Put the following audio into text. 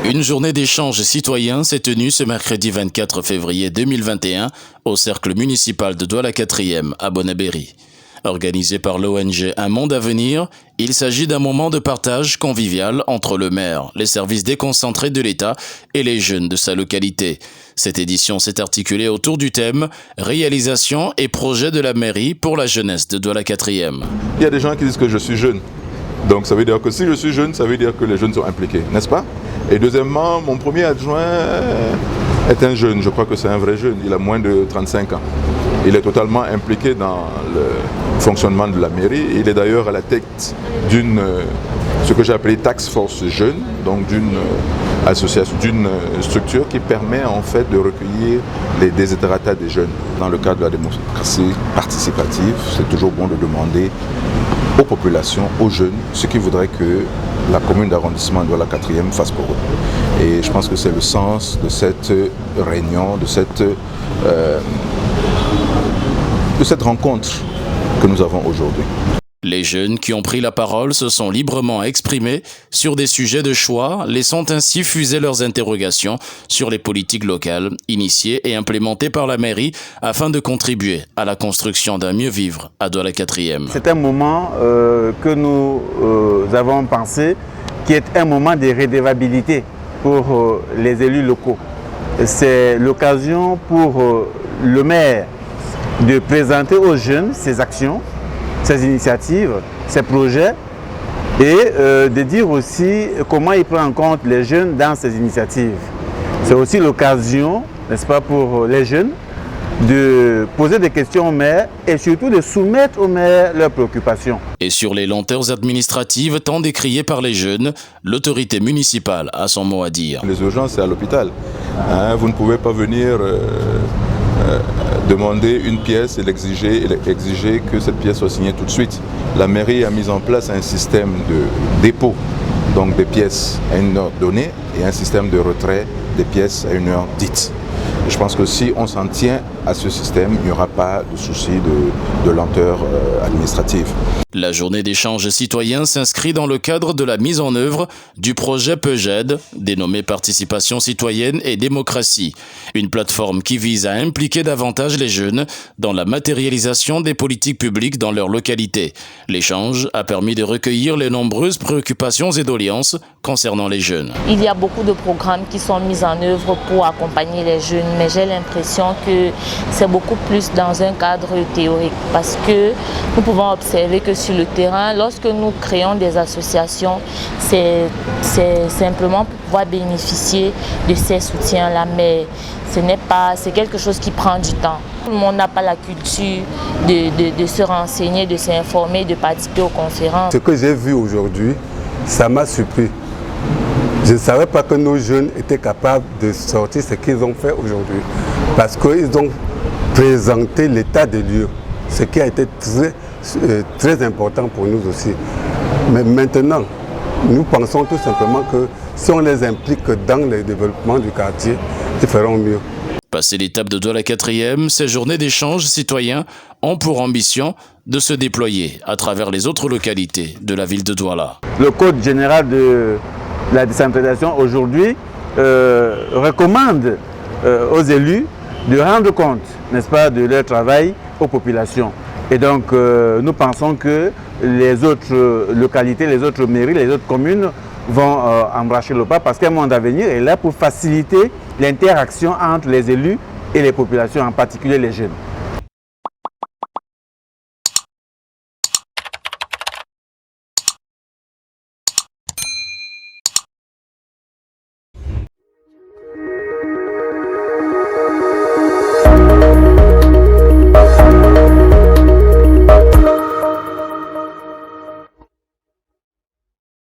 Une journée d'échange citoyen s'est tenue ce mercredi 24 février 2021 au cercle municipal de Douala-4e à Bonabéry. Organisé par l'ONG Un Monde à Venir, il s'agit d'un moment de partage convivial entre le maire, les services déconcentrés de l'État et les jeunes de sa localité. Cette édition s'est articulée autour du thème « Réalisation et projet de la mairie pour la jeunesse de Douala-4e ». Il y a des gens qui disent que je suis jeune. Donc ça veut dire que si je suis jeune, ça veut dire que les jeunes sont impliqués, n'est-ce pas? Et deuxièmement, mon premier adjoint est un jeune, je crois que c'est un vrai jeune, il a moins de 35 ans. Il est totalement impliqué dans le fonctionnement de la mairie. Il est d'ailleurs à la tête d'une, ce que j'ai appelé Task Force Jeune, donc d'une association, d'une structure qui permet en fait de recueillir les desiderata des jeunes. Dans le cadre de la démocratie participative, c'est toujours bon de demander aux populations, aux jeunes, ce qu'ils voudraient que la commune d'arrondissement de la 4e fasse pour eux. Et je pense que c'est le sens de cette réunion, de cette rencontre que nous avons aujourd'hui. Les jeunes qui ont pris la parole se sont librement exprimés sur des sujets de choix, laissant ainsi fuser leurs interrogations sur les politiques locales initiées et implémentées par la mairie afin de contribuer à la construction d'un mieux vivre à Douala-4e. C'est un moment que nous avons pensé qui est un moment de redevabilité pour les élus locaux. C'est l'occasion pour le maire de présenter aux jeunes ses actions, ses initiatives, ses projets et de dire aussi comment il prend en compte les jeunes dans ses initiatives. C'est aussi l'occasion, n'est-ce pas, pour les jeunes de poser des questions au maire et surtout de soumettre au maire leurs préoccupations. Et sur les lenteurs administratives tant décriées par les jeunes, l'autorité municipale a son mot à dire. Les urgences, c'est à l'hôpital. Vous ne pouvez pas venir demander une pièce et exiger que cette pièce soit signée tout de suite. La mairie a mis en place un système de dépôt, donc des pièces à une heure donnée, et un système de retrait des pièces à une heure dite. Je pense que si on s'en tient à ce système, il n'y aura pas de souci de lenteur administrative. La journée d'échange citoyen s'inscrit dans le cadre de la mise en œuvre du projet PEGED, dénommé Participation citoyenne et démocratie, une plateforme qui vise à impliquer davantage les jeunes dans la matérialisation des politiques publiques dans leur localité. L'échange a permis de recueillir les nombreuses préoccupations et doléances concernant les jeunes. Il y a beaucoup de programmes qui sont mis en œuvre pour accompagner les jeunes, mais j'ai l'impression que c'est beaucoup plus dans un cadre théorique parce que nous pouvons observer que sur le terrain, lorsque nous créons des associations, c'est simplement pour pouvoir bénéficier de ces soutiens-là, mais c'est quelque chose qui prend du temps. Tout le monde n'a pas la culture de se renseigner, de s'informer, de participer aux conférences. Ce que j'ai vu aujourd'hui, ça m'a surpris. Je ne savais pas que nos jeunes étaient capables de sortir ce qu'ils ont fait aujourd'hui. Parce qu'ils ont présenté l'état des lieux, ce qui a été très important pour nous aussi. Mais maintenant, nous pensons tout simplement que si on les implique dans le développement du quartier, ils feront mieux. Passé l'étape de Douala-4e, ces journées d'échange citoyens ont pour ambition de se déployer à travers les autres localités de la ville de Douala. Le Code général de la décentralisation aujourd'hui recommande aux élus de rendre compte, n'est-ce pas, de leur travail aux populations. Et donc nous pensons que les autres localités, les autres mairies, les autres communes vont embrasser le pas parce qu'un monde à venir est là pour faciliter l'interaction entre les élus et les populations, en particulier les jeunes.